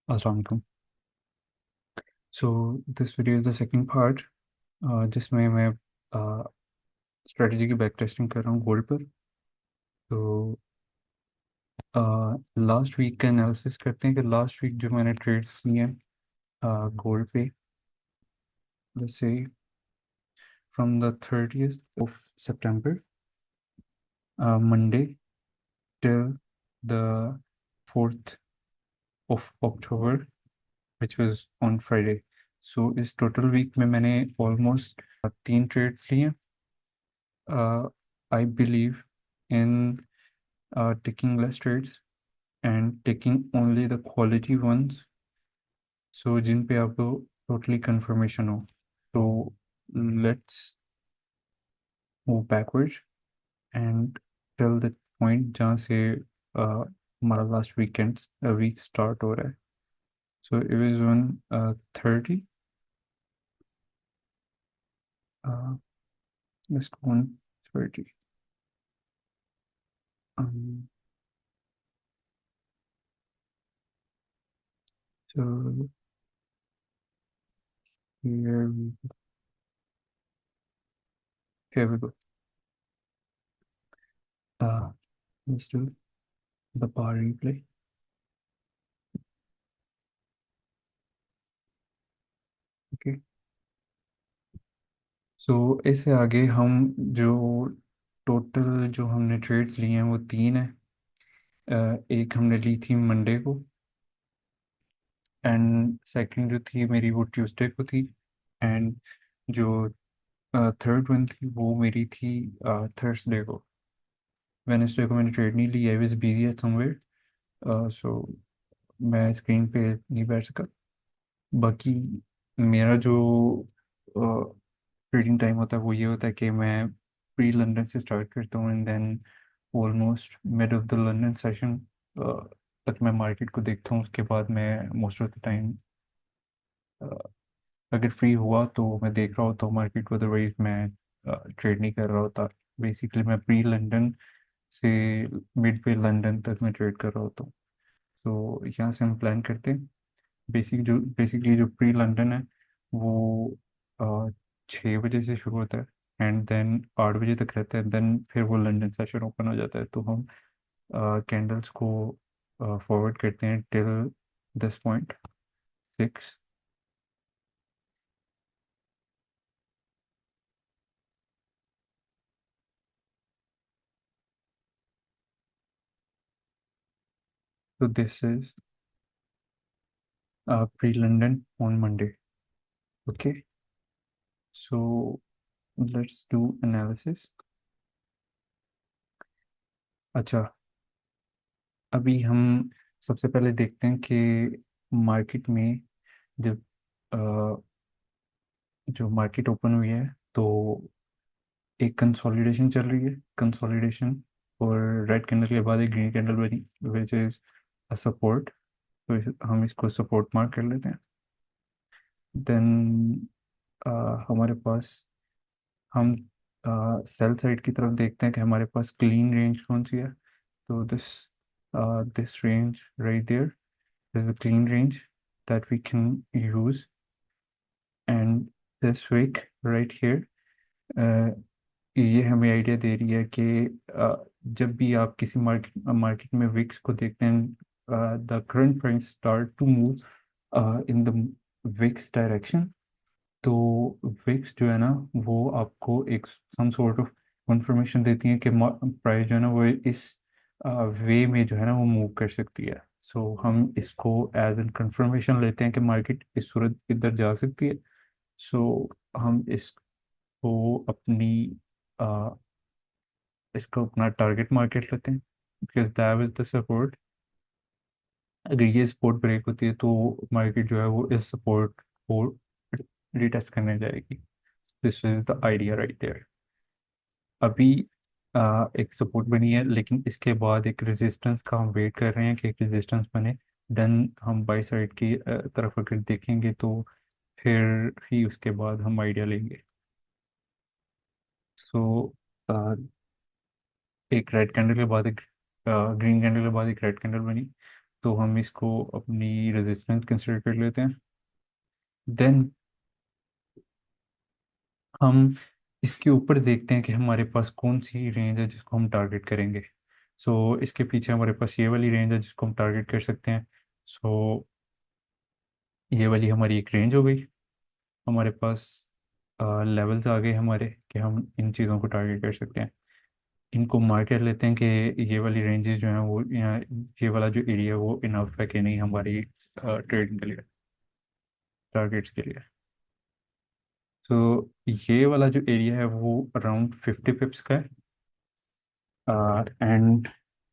अस्सलाम वालेकुम। So this video is the second part जिसमें मैं स्ट्रेटजी की बैक टेस्टिंग कर रहा हूँ गोल्ड पर। तो लास्ट वीक का एनालिसिस करते हैं कि लास्ट वीक जो मैंने ट्रेड्स किए हैं गोल्ड पे, जैसे from the 30th of September Monday till the 4th of October which was on Friday. So इस टोटल वीक में मैंने ऑलमोस्ट 3 ट्रेड्स लिए। I believe in taking less trades and taking only the quality ones, so जिन पे आपको totally confirmation हो। So let's move backwards and till the point जहाँ से हमारा last week start हो रहा है। So it was on 30, uh, let's go on 30. um, so here we go. uh, let's do the bar replay. Okay, सो इससे आगे हम जो टोटल जो हमने ट्रेड्स लिए हैं वो 3 है। एक हमने ली थी मंडे को, एंड सेकंड जो थी मेरी वो ट्यूसडे को थी, एंड जो थर्ड वन थी वो मेरी थी थर्सडे को। वेडनेसडे को मैंने ट्रेड नहीं ली, I was busy at somewhere, so मैं स्क्रीन पे नहीं बैठ सका। बाकी मेरा जो ट्रेडिंग टाइम होता है वो ये होता है कि मैं प्री लंदन से स्टार्ट करता हूँ and then almost mid of the London session तक मैं मार्केट को देखता हूँ। उसके बाद मैं मोस्ट ऑफ द टाइम अगर फ्री हुआ तो मैं देख रहा होता हूँ मार्केट को, अदरवाइज मैं ट्रेड नहीं कर रहा होता। बेसिकली मैं प्री लंदन से मिड वे लंदन तक मैं ट्रेड कर रहा होता हूँ। तो यहाँ से हम प्लान करते हैं। बेसिकली जो प्री लंदन है वो 6 बजे से शुरू होता है एंड देन 8 बजे तक रहता है, देन फिर वो लंदन सेशन ओपन हो जाता है। तो हम कैंडल्स को फॉरवर्ड करते हैं टिल दिस पॉइंट 6। तो this is pre London on Monday. Okay, so let's do analysis. अच्छा, अभी हम सबसे पहले देखते हैं कि मार्केट में जब जो मार्केट ओपन हुई है तो एक कंसोलिडेशन चल रही है। कंसोलिडेशन और रेड कैंडल के बाद एक ग्रीन कैंडल बनी विच इज अ सपोर्ट। तो हम इसको सपोर्ट मार्क कर लेते हैं। देन हमारे पास हम सेल साइड की तरफ देखते हैं कि हमारे पास क्लीन रेंज कौन सी है। तो this range right there is the clean range that we can use, and this wick right here ये हमें आइडिया दे रही है कि जब भी आप किसी मार्केट में विक्स को देखते हैं, the current price start to move in the wicks direction. तो विक्स जो है ना वो आपको एक सम सॉर्ट ऑफ कंफर्मेशन देती है कि प्राइस जो है ना वो इस वे में जो है ना वो मूव कर सकती है। सो हम इसको एज एन कंफर्मेशन लेते हैं कि मार्केट इस सूरत इधर जा सकती है। सो हम इसको इसको अपना टारगेट मार्केट लेते हैं because that is the support. अगर ये सपोर्ट ब्रेक होती है तो मार्केट जो है वो इस सपोर्ट को रिटेस्ट करने जाएगी। This is the idea right there. अभी एक सपोर्ट बनी है लेकिन इसके बाद एक रेजिस्टेंस का हम वेट कर रहे हैं कि एक रेजिस्टेंस बने। देन हम बाई साइड की तरफ अगर देखेंगे तो फिर ही उसके बाद हम आइडिया लेंगे। सो एक रेड कैंडल के बाद एक ग्रीन कैंडल के बाद एक रेड कैंडल बनी। तो हम इसको अपनी रेजिस्टेंस कंसिडर कर लेते हैं। देन हम इसके ऊपर देखते हैं कि हमारे पास कौन सी रेंज है जिसको हम टारगेट करेंगे। सो इसके पीछे हमारे पास ये वाली रेंज है जिसको हम टारगेट कर सकते हैं। सो ये वाली हमारी एक रेंज हो गई। हमारे पास लेवल्स आ गए हमारे कि हम इन चीज़ों को टारगेट कर सकते हैं। इनको मार्क कर लेते हैं कि ये वाली रेंजेस जो हैं वो यहाँ, ये वाला जो एरिया है वो इनफ है कि नहीं हमारी ट्रेडिंग के लिए, टारगेट्स के लिए। तो ये वाला जो एरिया है वो अराउंड 50 पिप्स का है। एंड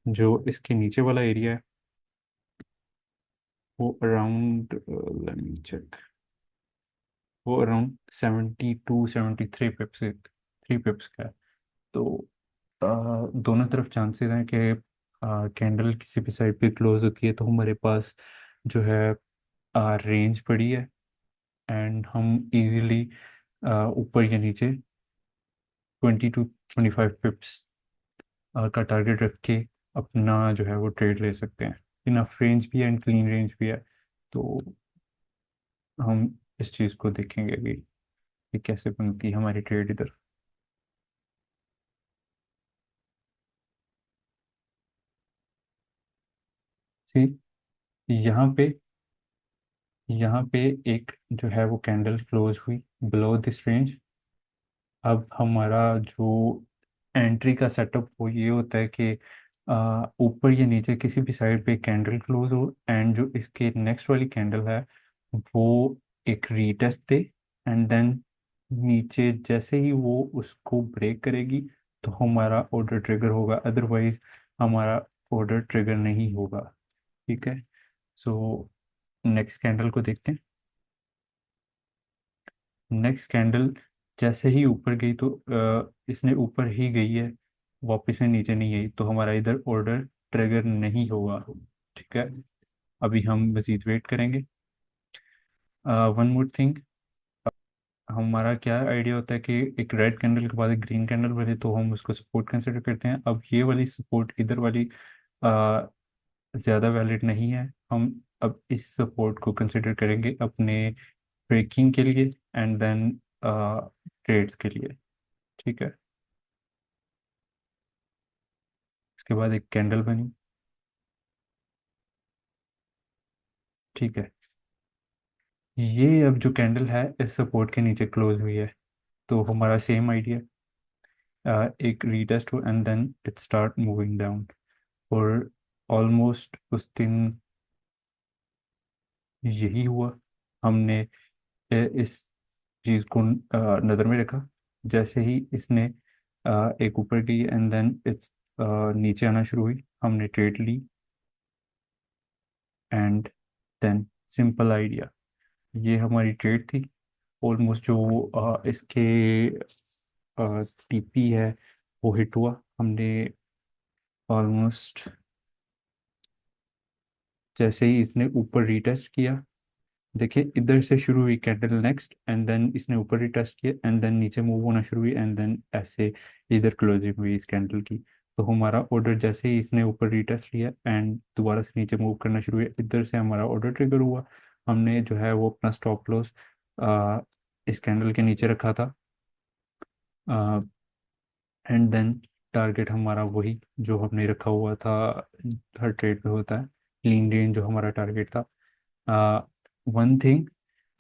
जो इसके नीचे वाला एरिया है वो अराउंड, लेट मी चेक, वो अराउंड 72 73 पिप्स, 3 पिप्स का है। तो दोनों तरफ चांसेस हैं कि कैंडल किसी भी साइड पे क्लोज होती है तो हमारे पास जो है रेंज पड़ी है। एंड हम इजीली ऊपर या नीचे 20 to 25 पिप्स का टारगेट रख के अपना जो है वो ट्रेड ले सकते हैं। इनफ रेंज भी है एंड क्लीन रेंज भी है। तो हम इस चीज़ को देखेंगे अभी कि कैसे बनती है हमारी ट्रेड इधर। सी, यहाँ पे यहाँ पे एक जो है वो कैंडल क्लोज हुई बिलो दिस रेंज। अब हमारा जो एंट्री का सेटअप वो ये होता है कि ऊपर या नीचे किसी भी साइड पे कैंडल क्लोज हो एंड जो इसके नेक्स्ट वाली कैंडल है वो एक रीटेस्ट दे। एंड देन नीचे जैसे ही वो उसको ब्रेक करेगी तो हमारा ऑर्डर ट्रिगर होगा, अदरवाइज हमारा ऑर्डर ट्रिगर नहीं होगा। ठीक है। सो नेक्स्ट कैंडल को देखते हैं। नेक्स्ट कैंडल जैसे ही ऊपर गई तो इसने ऊपर ही गई है, वापस से नीचे नहीं गई तो हमारा इधर ऑर्डर ट्रिगर नहीं होगा। ठीक है। अभी हम मजीद वेट करेंगे। वन मोर थिंग, हमारा क्या आइडिया होता है कि एक रेड कैंडल के बाद एक ग्रीन कैंडल बने तो हम उसको सपोर्ट कंसिडर करते हैं। अब ये वाली सपोर्ट इधर वाली आ, ज़्यादा वैलिड नहीं है। हम अब इस सपोर्ट को कंसिडर करेंगे अपने ब्रेकिंग के लिए एंड देन ट्रेड्स के लिए। ठीक है। इसके बाद एक कैंडल बनी। ठीक है। ये अब जो कैंडल है इस सपोर्ट के नीचे क्लोज हुई है तो हमारा सेम आइडिया, एक रीटेस्ट हो and then it start moving down. और ऑलमोस्ट उस दिन यही हुआ। हमने इस चीज़ को नज़र में रखा। जैसे ही इसने एक ऊपर गई एंड देन इट्स नीचे आना शुरू हुई, हमने ट्रेड ली। एंड देन सिंपल आइडिया, ये हमारी ट्रेड थी। ऑलमोस्ट जो इसके टीपी है वो हिट हुआ। हमने ऑलमोस्ट जैसे ही इसने ऊपर रीटेस्ट किया, देखिए इधर से शुरू हुई कैंडल नेक्स्ट एंड देन इसने ऊपर रीटेस्ट किया एंड देन नीचे मूव होना शुरू हुई एंड देन ऐसे इधर क्लोजिंग हुई इस कैंडल की। तो हमारा ऑर्डर जैसे ही इसने ऊपर रीटेस्ट लिया एंड दोबारा से नीचे मूव करना शुरू हुआ, इधर से हमारा ऑर्डर ट्रिगर हुआ। हमने जो है वो अपना स्टॉप लॉस इस कैंडल के नीचे रखा था। एंड देन टारगेट हमारा वही जो हमने रखा हुआ था, हर ट्रेड पे होता है, क्लीन रेंज जो हमारा टारगेट था। वन थिंग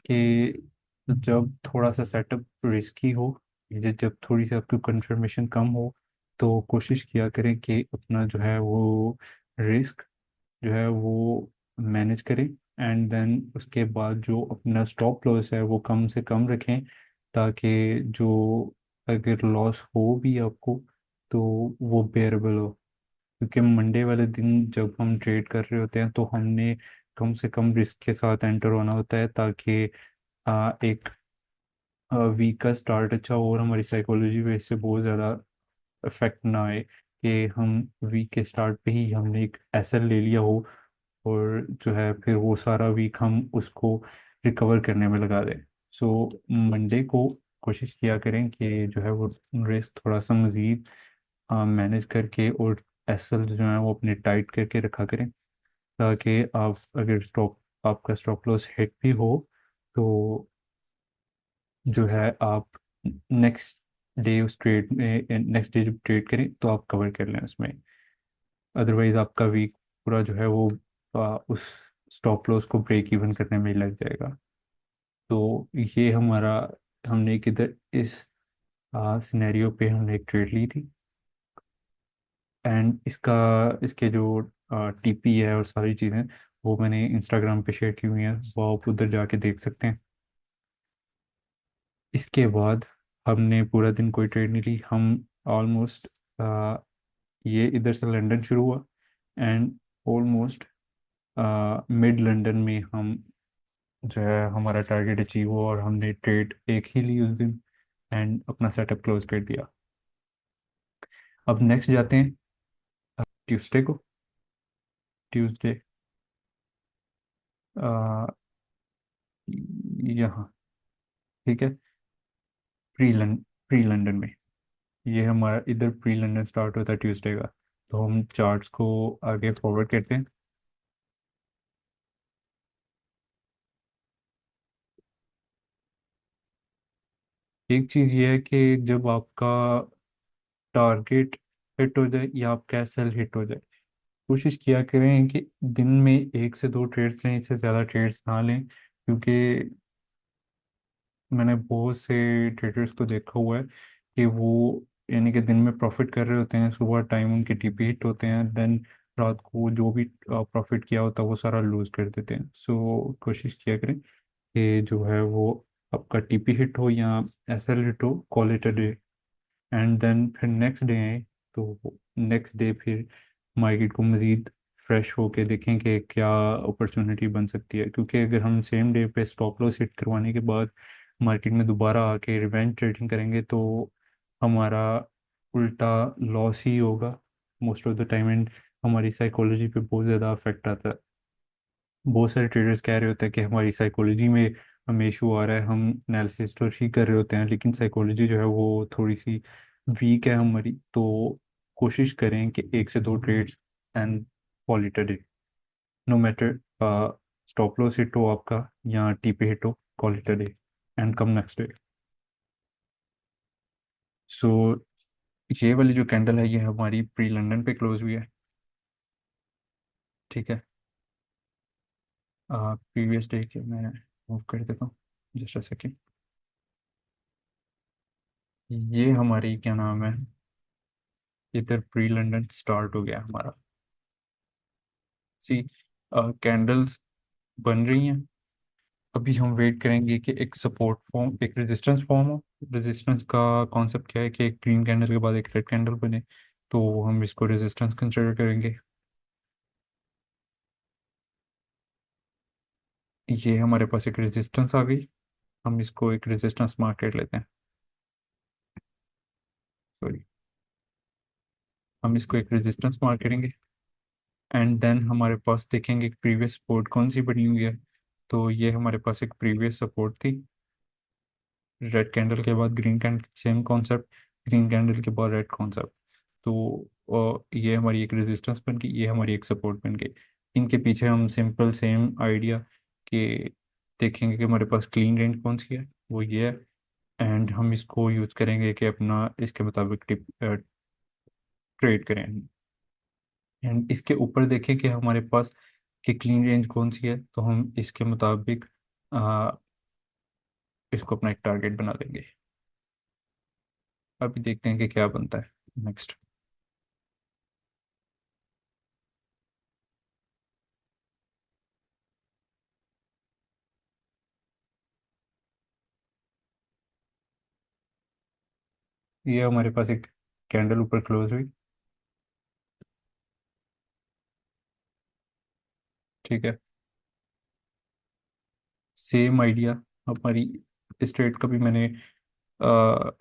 कि जब थोड़ा सा सेटअप रिस्की हो या जब थोड़ी सी आपकी कंफर्मेशन कम हो तो कोशिश किया करें कि अपना जो है वो रिस्क जो है वो मैनेज करें। एंड देन उसके बाद जो अपना स्टॉप लॉस है वो कम से कम रखें ताकि जो अगर लॉस हो भी आपको तो वो बेयरेबल हो। क्योंकि मंडे वाले दिन जब हम ट्रेड कर रहे होते हैं तो हमने कम से कम रिस्क के साथ एंटर होना होता है ताकि एक वीक का स्टार्ट अच्छा हो और हमारी साइकोलॉजी पे इससे बहुत ज़्यादा इफेक्ट ना आए कि हम वीक के स्टार्ट पे ही हमने एक एसएल ले लिया हो और जो है फिर वो सारा वीक हम उसको रिकवर करने में लगा दें। सो मंडे को कोशिश किया करें कि जो है वो रिस्क थोड़ा सा मज़ीद मैनेज करके और एसएल जो है वो अपने टाइट करके रखा करें। ताकि आप अगर आपका स्टॉप लॉस हिट भी हो तो जो है आप नेक्स्ट डे उस ट्रेड में नेक्स्ट डे जब ट्रेड करें तो आप कवर कर लें उसमें। अदरवाइज आपका वीक पूरा जो है वो उस स्टॉप लॉस को ब्रेक इवन करने में ही लग जाएगा। तो ये हमारा हमने किधर इस सिनेरियो पे हमने एक ट्रेड ली थी। एंड इसके जो टीपी है और सारी चीज़ें वो मैंने इंस्टाग्राम पे शेयर की हुई हैं, वो आप उधर जाके देख सकते हैं। इसके बाद हमने पूरा दिन कोई ट्रेड नहीं ली। हम ऑलमोस्ट ये इधर से लंदन शुरू हुआ एंड ऑलमोस्ट मिड लंदन में हम जो है हमारा टारगेट अचीव हुआ और हमने ट्रेड एक ही ली उस दिन एंड अपना सेटअप क्लोज कर दिया। अब नेक्स्ट जाते हैं ट्यूसडे को। ट्यूसडे यहाँ, ठीक है, प्री लंदन में। ये हमारा इधर प्री लंदन स्टार्ट होता है ट्यूसडे का। तो हम चार्ट्स को आगे फॉरवर्ड करते हैं। एक चीज़ ये है कि जब आपका टारगेट हिट हो जाए या आपका सेल हिट हो जाए, कोशिश किया करें कि दिन में एक से दो ट्रेड्स लें, इससे ज़्यादा ट्रेड्स ना लें। क्योंकि मैंने बहुत से ट्रेडर्स को देखा हुआ है कि वो यानी कि दिन में प्रॉफिट कर रहे होते हैं, सुबह टाइम उनके टीपी हिट होते हैं, देन रात को जो भी प्रॉफिट किया होता है वो सारा लूज कर देते हैं। सो कोशिश किया करें कि जो है वो आपका टीपी हिट हो या एसएल हिट हो, call it a day. And then फिर नेक्स्ट डे आए तो नेक्स्ट डे फिर मार्केट को मज़ीद फ्रेश होके देखें कि क्या अपॉर्चुनिटी बन सकती है। क्योंकि अगर हम सेम डे पे स्टॉप लॉस हिट करवाने के बाद मार्केट में दोबारा आके रिवेंज ट्रेडिंग करेंगे तो हमारा उल्टा लॉस ही होगा most of the time. And हमारी साइकोलॉजी पे बहुत ज़्यादा अफेक्ट आता है। बहुत सारे ट्रेडर्स कह रहे होते हैं कि हमारी साइकोलॉजी में हमें इशू आ रहा है, हम एनालिसिस तो ठीक कर रहे होते हैं लेकिन साइकोलॉजी जो है वो थोड़ी सी वीक है हमारी। तो कोशिश करें कि एक से दो trades and call it a day, no matter stop loss hit हो आपका या टीपी हिट हो, call it a day and come next day. So ये वाली जो कैंडल है ये हमारी प्री लंदन पे क्लोज हुई है, ठीक है। प्रीवियस डे के मैं मूव कर देता हूँ, जस्ट अ सेकेंड। ये हमारी क्या नाम है, इधर प्री लंदन स्टार्ट हो गया हमारा। सी कैंडल्स बन रही हैं। अभी हम वेट करेंगे कि एक सपोर्ट फॉर्म, एक रेजिस्टेंस फॉर्म हो। रेजिस्टेंस का कॉन्सेप्ट क्या है कि एक ग्रीन कैंडल के बाद एक रेड कैंडल बने, तो हम इसको रेजिस्टेंस कंसिडर करेंगे। ये हमारे पास एक रेजिस्टेंस आ गई, हम इसको एक रेजिस्टेंस मार्क कर लेते हैं। सॉरी, हम इसको एक रेजिस्टेंस मार्क करेंगे एंड देन हमारे पास देखेंगे प्रीवियस सपोर्ट कौन सी बनी हुई है। तो ये हमारे पास एक प्रीवियस सपोर्ट थी, रेड कैंडल के बाद green candle, same concept, green candle के बाद रेड कॉन्सेप्ट। तो ये हमारी एक रेजिस्टेंस बन गई, ये हमारी एक सपोर्ट बन गई। इनके पीछे हम सिंपल सेम आइडिया के देखेंगे कि हमारे पास क्लीन रेंज कौन सी है, वो ये है। एंड हम इसको यूज करेंगे कि अपना इसके मुताबिक ट्रेड करें। एंड इसके ऊपर देखें कि हमारे पास कि क्लीन रेंज कौन सी है, तो हम इसके मुताबिक आ, इसको अपना एक टारगेट बना देंगे। अभी देखते हैं कि क्या बनता है नेक्स्ट। ये हमारे पास एक कैंडल ऊपर क्लोज हुई, ठीक है। सेम आइडिया हमारी इस ट्रेड का भी मैंने आ,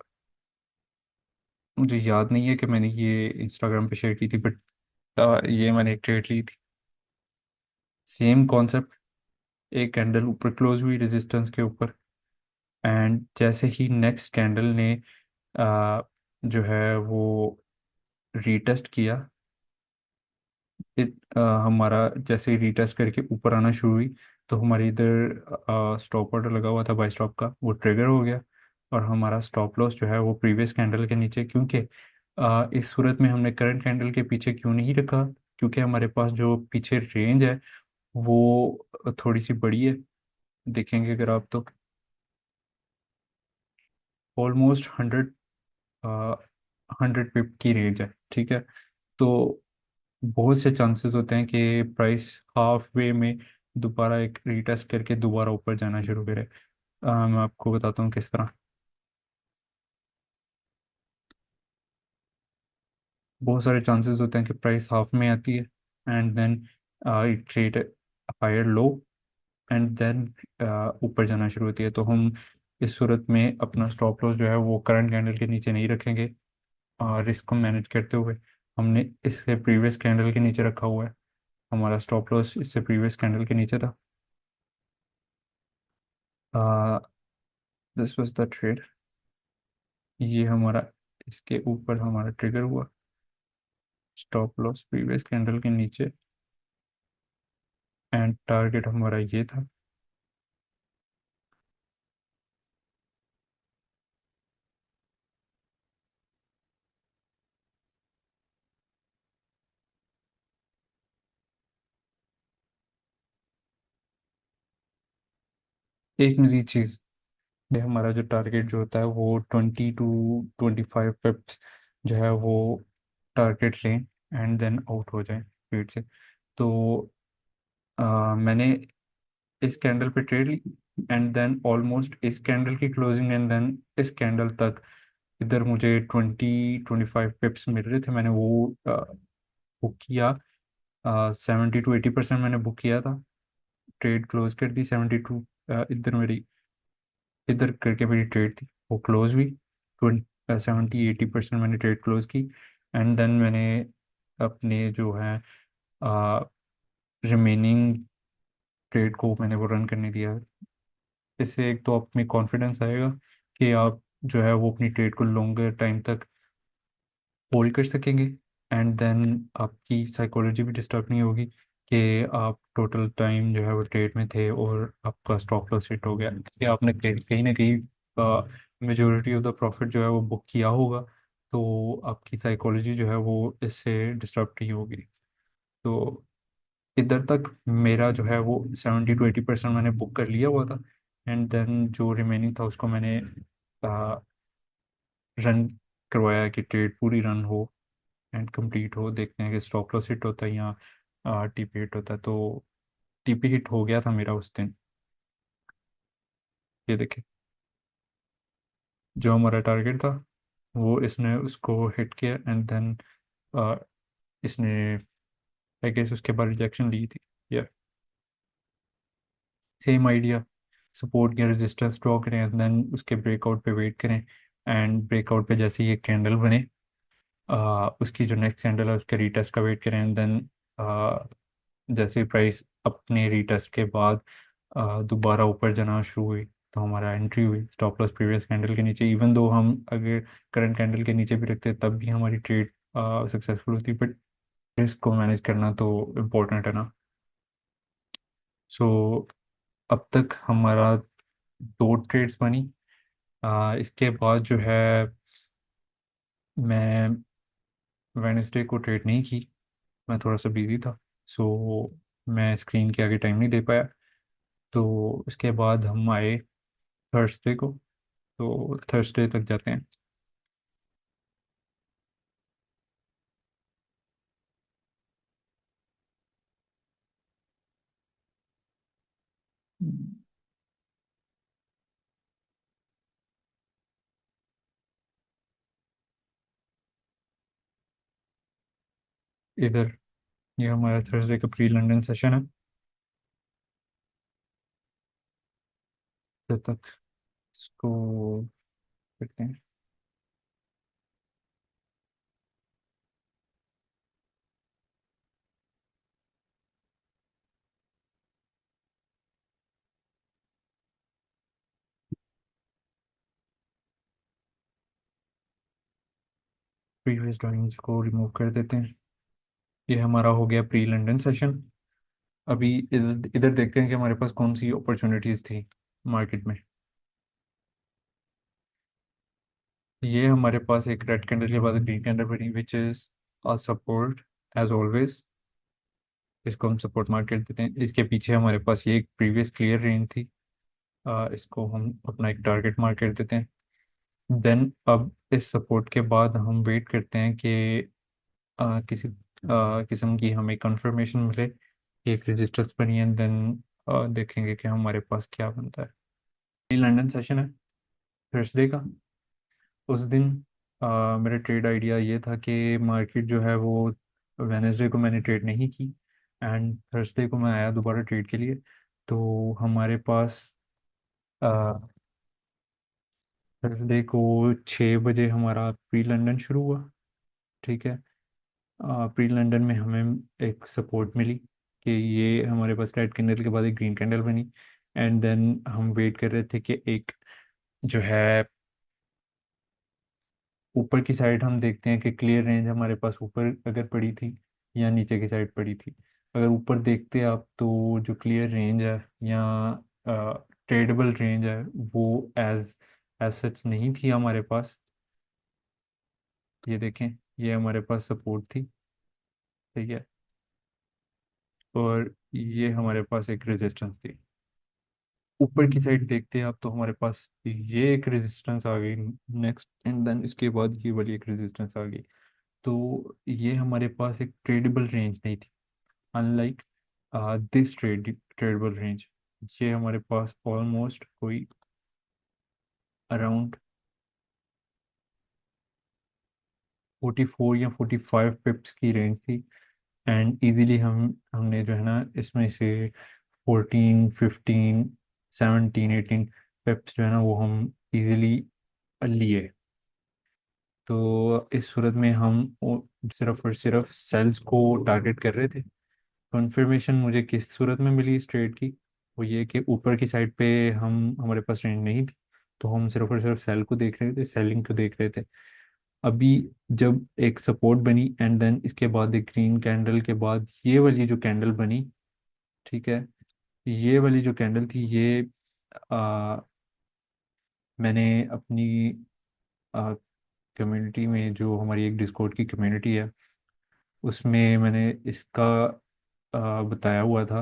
मुझे याद नहीं है कि मैंने ये इंस्टाग्राम पे शेयर की थी, बट ये मैंने एक ट्रेड ली थी। सेम कॉन्सेप्ट, एक कैंडल ऊपर क्लोज हुई रेजिस्टेंस के ऊपर एंड जैसे ही नेक्स्ट कैंडल ने आ, जो है वो रीटेस्ट किया हमारा जैसे ही रीटेस्ट करके ऊपर आना शुरू हुई, तो हमारे इधर स्टॉप ऑर्डर लगा हुआ था बाई स्टॉप का, वो ट्रिगर हो गया। और हमारा स्टॉप लॉस जो है वो प्रीवियस कैंडल के नीचे, क्योंकि इस सूरत में हमने करंट कैंडल के पीछे क्यों नहीं रखा, क्योंकि हमारे पास जो पीछे रेंज है वो थोड़ी सी बड़ी है। देखेंगे अगर आप तो ऑलमोस्ट 100 पिप की रेंज है, ठीक है। तो बहुत से चांसेस होते हैं कि प्राइस हाफ वे में दोबारा एक रीटेस्ट करके दोबारा ऊपर जाना शुरू करे। मैं आपको बताता हूँ किस तरह। बहुत सारे चांसेस होते हैं कि प्राइस हाफ में आती है, and then it trade higher low, and then ऊपर जाना शुरू होती है। तो हम इस सूरत में अपना स्टॉप लॉस जो है वो करंट कैंडल के नीचे नहीं रखेंगे। रिस्क को मैनेज करते हुए हमने इससे प्रीवियस कैंडल के नीचे रखा हुआ है। हमारा स्टॉप लॉस इससे प्रीवियस कैंडल के नीचे था। This was the trade. ये हमारा, इसके ऊपर हमारा ट्रिगर हुआ, स्टॉप लॉस प्रीवियस कैंडल के नीचे, एंड टारगेट हमारा ये था। एक मजीद चीज़, ये हमारा जो टारगेट जो होता है वो 20 to 25 पिप्स जो है वो टारगेट लें, एंड देन आउट हो जाए ट्रेड से। तो मैंने इस कैंडल पे ट्रेड ली, एंड देन ऑलमोस्ट इस कैंडल की क्लोजिंग एंड देन इस कैंडल तक इधर मुझे 20-25 पिप्स मिल रहे थे। मैंने वो बुक किया। 70 to 80% मैंने बुक किया था। ट्रेड क्लोज कर दी 72। इधर मेरी, इधर करके मेरी ट्रेड थी, वो क्लोज हुई। 70-80% मैंने ट्रेड क्लोज की, एंड देन मैंने अपने जो है रिमेनिंग ट्रेड को मैंने वो रन करने दिया। इससे एक तो आप में कॉन्फिडेंस आएगा कि आप जो है वो अपनी ट्रेड को लॉन्गर टाइम तक होल्ड कर सकेंगे, एंड देन आपकी साइकोलॉजी भी डिस्टर्ब नहीं होगी कि आप टोटल टाइम जो है वो ट्रेड में थे और आपका स्टॉप लॉस हिट हो गया, कि आपने कहीं कहीं ना कहीं मेजोरिटी ऑफ द प्रॉफिट जो है वो बुक किया होगा। तो आपकी साइकोलॉजी जो है वो इससे डिस्टर्ब नहीं होगी। तो इधर तक मेरा जो है वो 70 to 80% मैंने बुक कर लिया हुआ था, एंड देन जो रिमेनिंग था उसको मैंने रन करवाया कि ट्रेड पूरी रन हो एंड कंप्लीट हो। देखते हैं कि स्टॉप लॉस हिट होता है या टीपी हिट होता है। तो टीपी हिट हो गया था मेरा उस दिन। ये देखे, जो हमारा टारगेट था वो इसने उसको हिट किया, एंड देन इसने आई गेस उसके बाद रिजेक्शन ली थी। या सेम आइडिया, सपोर्ट या रेजिस्टेंस ड्रॉ करें एंड देन उसके ब्रेकआउट पे वेट करें, एंड ब्रेकआउट पे जैसे ही एक कैंडल बने उसकी जो नेक्स्ट कैंडल है उसके रीटेस्ट का वेट करें, एंड देन जैसे प्राइस अपने रीटेस्ट के बाद दोबारा ऊपर जाना शुरू हुई, तो हमारा एंट्री हुई स्टॉप लॉस प्रीवियस कैंडल के नीचे। इवन दो हम अगर करंट कैंडल के नीचे भी रखते तब भी हमारी ट्रेड सक्सेसफुल होती, बट रिस्क को मैनेज करना तो इम्पोर्टेंट है ना। सो अब तक हमारा दो ट्रेड्स बनी। इसके बाद जो है मैं वेनेसडे को ट्रेड नहीं की, मैं थोड़ा सा बिजी था। सो मैं स्क्रीन के आगे टाइम नहीं दे पाया। तो उसके बाद हम आए थर्सडे को। तो थर्सडे तक जाते हैं। इधर ये हमारा थर्सडे का प्री लंदन सेशन है। तब तक इसको करते हैं। प्रीवियस ड्राइंग्स को रिमूव कर देते हैं। ये हमारा हो गया प्री लंदन सेशन। अभी इधर इधर देखते हैं कि हमारे पास कौन सी अपॉर्चुनिटीज थी मार्केट में। ये हमारे पास एक रेड कैंडल के बाद ग्रीन कैंडल बनी which is a support as always. इसको हम सपोर्ट मार्केट देते हैं। इसके पीछे हमारे पास ये एक प्रीवियस क्लियर रेंज थी। इसको हम अपना एक टारगेट मार्केट देते हैं। देन अब इस सपोर्ट के बाद हम वेट करते हैं कि किसी किस्म की हमें कंफर्मेशन मिले कि एक रजिस्टर्स बनी है। देन देखेंगे कि हमारे पास क्या बनता है। ये लंदन सेशन है थर्सडे का। उस दिन मेरा ट्रेड आइडिया ये था कि मार्केट जो है वो वेनेसडे को मैंने ट्रेड नहीं की एंड थर्सडे को मैं आया दोबारा ट्रेड के लिए। तो हमारे पास थर्सडे को 6 बजे हमारा प्री लंदन शुरू हुआ। ठीक है। प्री लंदन में हमें एक सपोर्ट मिली कि ये हमारे पास रेड कैंडल के बाद एक ग्रीन कैंडल बनी। एंड देन हम वेट कर रहे थे कि एक जो है ऊपर की साइड हम देखते हैं कि क्लियर रेंज हमारे पास ऊपर अगर पड़ी थी या नीचे की साइड पड़ी थी। अगर ऊपर देखते आप तो जो क्लियर रेंज है या ट्रेडेबल रेंज है वो एज एज सच नहीं थी हमारे पास। ये देखें, ये हमारे पास सपोर्ट थी। ठीक है। और ये हमारे पास एक रेजिस्टेंस थी। ऊपर की साइड देखते हैं आप तो हमारे पास ये एक रेजिस्टेंस आ गई नेक्स्ट एंड देन इसके बाद ये वाली एक रेजिस्टेंस आ गई। तो ये हमारे पास एक ट्रेडेबल रेंज नहीं थी। अनलाइक दिस ट्रेडेबल रेंज, ये हमारे पास ऑलमोस्ट कोई अराउंड 44 या 45 पिप्स की रेंज थी। एंड इजीली हमने जो है ना इसमें से 14 15 17 18 पिप्स जो है ना वो हम इजीली लिए। तो इस सूरत में हम सिर्फ और सिर्फ सेल्स को टारगेट कर रहे थे। कंफर्मेशन मुझे किस सूरत में मिली इस ट्रेड की, वो ये कि ऊपर की साइड पे हम हमारे पास रेंज नहीं थी। तो हम सिर्फ और सिर्फ सेल को देख रहे थे, सेलिंग को देख रहे थे। अभी जब एक सपोर्ट बनी एंड देन इसके बाद एक ग्रीन कैंडल के बाद ये वाली जो कैंडल बनी, ठीक है, ये वाली जो कैंडल थी ये आ, मैंने अपनी कम्युनिटी में, जो हमारी एक डिस्कॉर्ड की कम्युनिटी है, उसमें मैंने इसका बताया हुआ था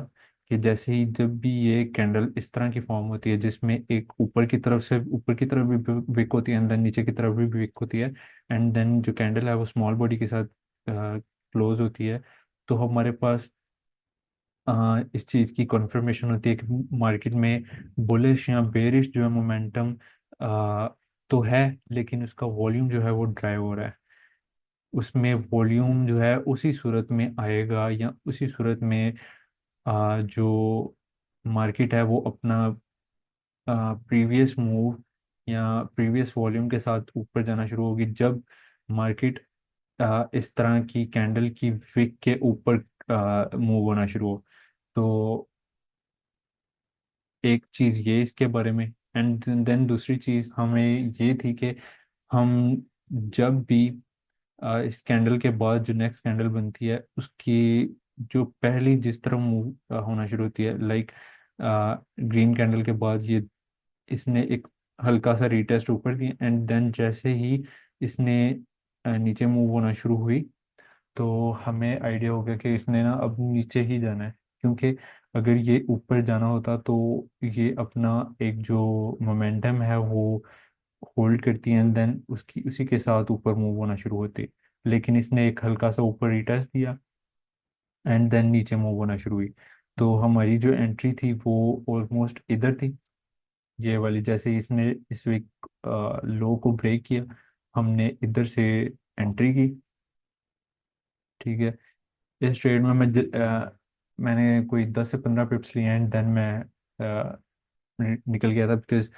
कि जैसे ही जब भी ये कैंडल इस तरह की फॉर्म होती है जिसमें एक ऊपर की तरफ से ऊपर की तरफ भी विक होती है एंड देन नीचे की तरफ भी विक होती है एंड देन जो कैंडल है वो स्मॉल बॉडी के साथ क्लोज होती है, तो हमारे पास इस चीज़ की कंफर्मेशन होती है कि मार्केट में बुलिश या बेरिश जो है मोमेंटम तो है, लेकिन उसका वॉल्यूम जो है वो ड्राइव हो रहा है। उसमें वॉल्यूम जो है उसी सूरत में आएगा या उसी सूरत में जो मार्केट है वो अपना प्रीवियस मूव या प्रीवियस वॉल्यूम के साथ ऊपर जाना शुरू होगी जब मार्केट इस तरह की कैंडल की विक के ऊपर मूव होना शुरू हो। तो एक चीज़ ये इसके बारे में। एंड देन दूसरी चीज़ हमें ये थी कि हम जब भी इस कैंडल के बाद जो नेक्स्ट कैंडल बनती है उसकी जो पहली जिस तरह मूव होना शुरू होती है, लाइक ग्रीन कैंडल के बाद ये इसने एक हल्का सा रीटेस्ट ऊपर दिया एंड देन जैसे ही इसने नीचे मूव होना शुरू हुई तो हमें आइडिया हो गया कि इसने ना अब नीचे ही जाना है। क्योंकि अगर ये ऊपर जाना होता तो ये अपना एक जो मोमेंटम है वो होल्ड करती है एंड देन उसकी उसी के साथ ऊपर मूव होना शुरू होती। लेकिन इसने एक हल्का सा ऊपर रिटेस्ट दिया एंड देन नीचे मूव होना शुरू हुई। तो हमारी जो एंट्री थी वो ऑलमोस्ट इधर थी। ये वाली जैसे ही इसने इस वीक लो को ब्रेक किया हमने इधर से एंट्री की। ठीक है। इस ट्रेड में मैंने कोई 10 से 15 पिप्स लिए एंड देन मैं निकल गया था बिकॉज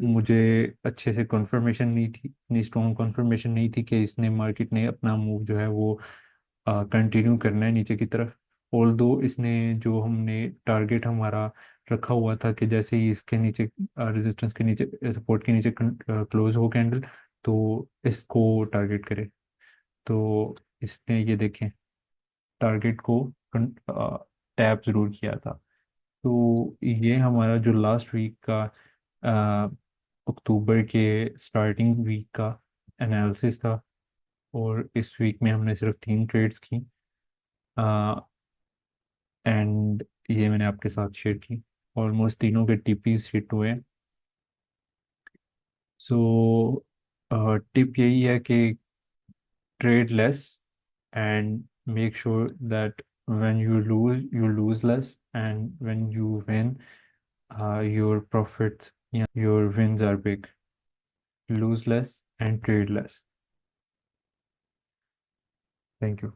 मुझे अच्छे से कंफर्मेशन नहीं थी, इतनी स्ट्रॉन्ग कंफर्मेशन नहीं थी कि इसने मार्केट ने अपना मूव जो है वो कंटिन्यू करना है नीचे की तरफ। ऑल दो इसने जो हमने टारगेट हमारा रखा हुआ था कि जैसे ही इसके नीचे रेजिस्टेंस के नीचे सपोर्ट के नीचे क्लोज हो कैंडल तो इसको टारगेट करे। तो इसने ये देखें टारगेट को टैप ज़रूर किया था। तो ये हमारा जो लास्ट वीक का अक्टूबर के स्टार्टिंग वीक का एनालिसिस था, और इस वीक में हमने सिर्फ 3 ट्रेड्स की, एंड ये मैंने आपके साथ शेयर की। ऑलमोस्ट तीनों के टीपीज हिट हुए। सो टिप यही है कि trade less and make sure that when you lose less, and when you win, your profits, yeah, your wins are big. Lose less and trade less. Thank you.